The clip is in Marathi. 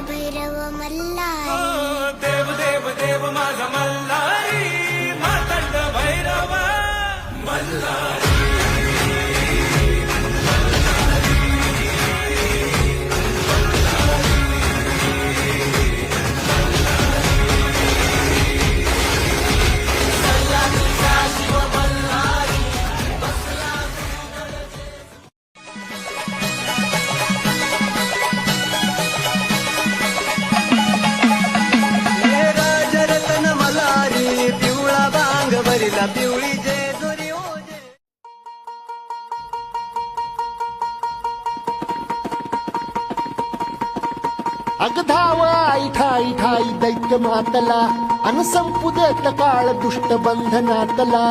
भैरव मल्हारी. देव देव देव माझा मल्हारी, मातंड भैरव मल्हारी. पिवळी जेजुरी ओजे. अग धाव आई ठाई ठाई दैत्य मातला अन संपू देत काळ दुष्ट बंधनातला.